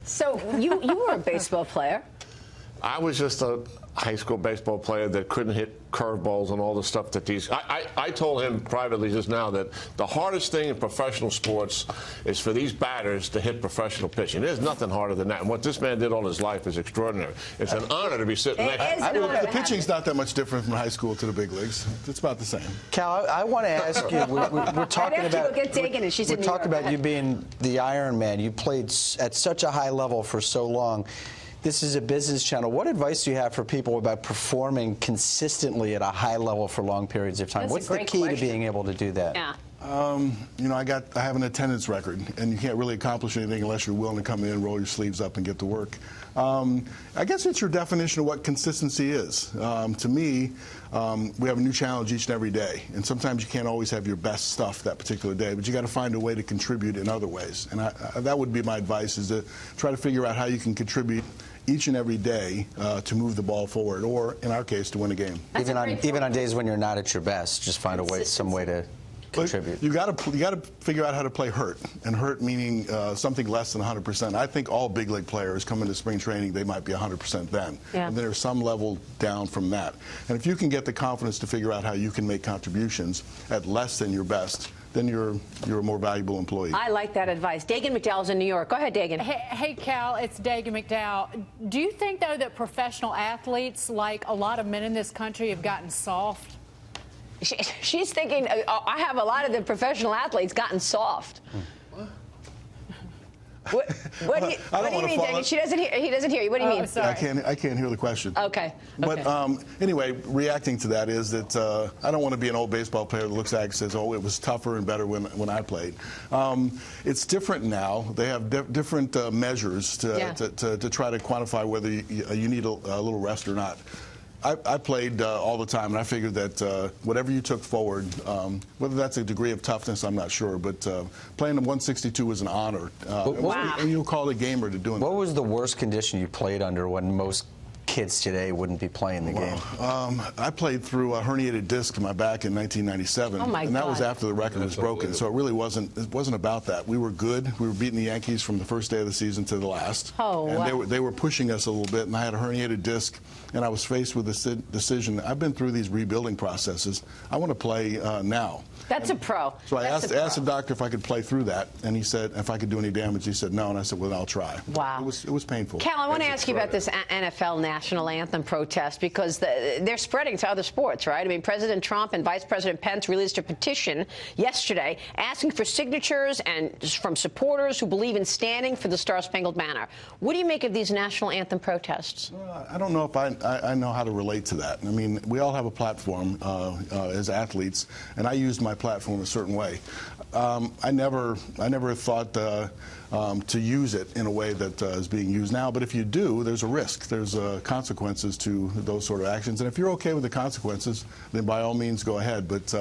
So you were a baseball player. I was just a high school baseball player that couldn't hit curveballs and all the stuff that these. I told him privately just now that the hardest thing in professional sports is for these batters to hit professional pitching. There's nothing harder than that. And what this man did all his life is extraordinary. It's an honor to be sitting next to him. The pitching's not that much different from high school to the big leagues. It's about the same. Cal, I want to ask you. We're talking about you being the Iron Man. You played at such a high level for so long. This is a business channel. What advice do you have for people about performing consistently at a high level for long periods of time? That's What's the key to being able to do that? Yeah. You know, I have an attendance record, and you can't really accomplish anything unless you're willing to come in, roll your sleeves up, and get to work. I guess it's your definition of what consistency is. To me, we have a new challenge each and every day, and sometimes you can't always have your best stuff that particular day, but you got to find a way to contribute in other ways. And that would be my advice: is to try to figure out how you can contribute each and every day to move the ball forward, or in our case, to win a game. Even on days when you're not at your best, just find a way, some way to contribute. You got to figure out how to play hurt, and hurt meaning something less than 100%. I think all big league players come into spring training, they might be 100% then, and there's some level down from that. And if you can get the confidence to figure out how you can make contributions at less than your best, then you're a more valuable employee. I like that advice. Dagan McDowell's in New York. Go ahead, Dagan. Hey, Cal, it's Dagan McDowell. Do you think, though, that professional athletes, like a lot of men in this country, have gotten soft? She's thinking, I have a lot of the professional athletes gotten soft. What do you mean, Dagan? He doesn't hear you. What do you mean? Sorry. I can't hear the question. Okay. But anyway, reacting to that is that I don't want to be an old baseball player that looks at it and says, oh, it was tougher and better when I played. It's different now. They have different measures to try to quantify whether you need a little rest or not. I played all the time, and I figured that whatever you took forward, whether that's a degree of toughness, I'm not sure, but playing the 162 was an honor. Wow. You call it a gamer to doing that. What was the worst condition you played under when most kids today wouldn't be playing the game? I played through a herniated disc in my back in 1997, and that was after the record was broken. So it really wasn't about that. We were good. We were beating the Yankees from the first day of the season to the last. And they were pushing us a little bit, and I had a herniated disc, and I was faced with this decision. I've been through these rebuilding processes. I want to play now. That's a pro. So I asked the doctor if I could play through that, and he said if I could do any damage. He said no, and I said, well, I'll try. Wow. It was painful. Cal, I want to ask you about this NFL national anthem protest, because they're spreading to other sports, right? I mean, President Trump and Vice President Pence released a petition yesterday asking for signatures and from supporters who believe in standing for the Star-Spangled Banner. What do you make of these national anthem protests? Well, I don't know if I know how to relate to that. I mean, we all have a platform as athletes, and I used my platform a certain way. I never thought to use it in a way that is being used now. But if you do, there's a risk. There's consequences to those sort of actions. And if you're okay with the consequences, then by all means go ahead. But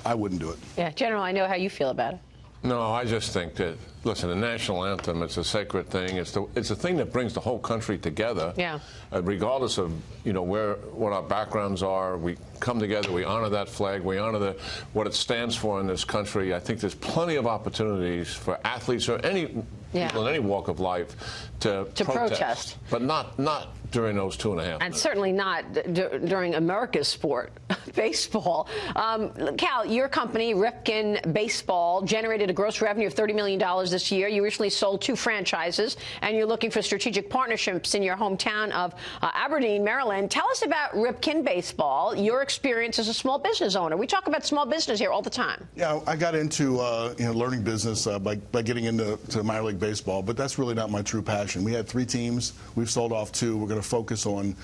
I wouldn't do it. Yeah, General, I know how you feel about it. No, I just think that, listen, the national anthem, it's a sacred thing. It's a thing that brings the whole country together. Yeah. Regardless of, what our backgrounds are, we come together, we honor that flag, we honor what it stands for in this country. I think there's plenty of opportunities for athletes or any people in any walk of life to protest. But not during those 2.5 minutes. And certainly not during America's sport, baseball. Cal, your company, Ripken Baseball, generated a gross revenue of $30 million this year. You recently sold 2 franchises, and you're looking for strategic partnerships in your hometown of Aberdeen, Maryland. Tell us about Ripken Baseball, your experience as a small business owner. We talk about small business here all the time. Yeah, I got into learning business by getting into minor league baseball, but that's really not my true passion. We had 3 teams. We've sold off 2. We're going to focus on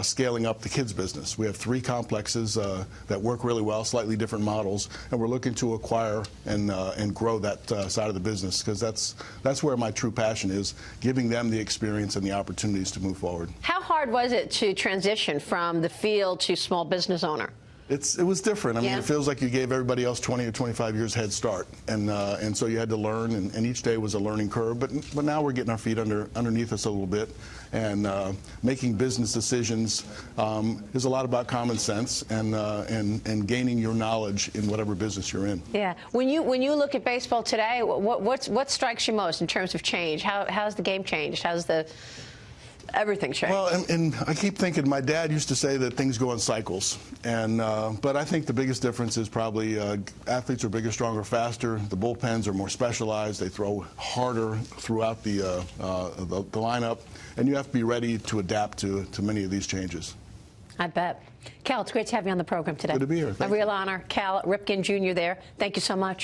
scaling up the kids business. We have 3 complexes that work really well, slightly different models, and we're looking to acquire and grow that side of the business, because that's where my true passion is, giving them the experience and the opportunities to move forward. How hard was it to transition from the field to small business owner? It was different. I mean, Yeah. it feels like you gave everybody else 20 or 25 years head start, and so you had to learn, and each day was a learning curve. But now we're getting our feet underneath us a little bit, and making business decisions is a lot about common sense and gaining your knowledge in whatever business you're in. Yeah. When you look at baseball today, what strikes you most in terms of change? How's the game changed? How's everything changed? Well, and I keep thinking, my dad used to say that things go in cycles, but I think the biggest difference is probably athletes are bigger, stronger, faster. The bullpens are more specialized. They throw harder throughout the lineup, and you have to be ready to adapt to many of these changes. I bet. Cal, it's great to have you on the program today. Good to be here. Thank A real you. honor. Cal Ripken Jr. there. Thank you so much.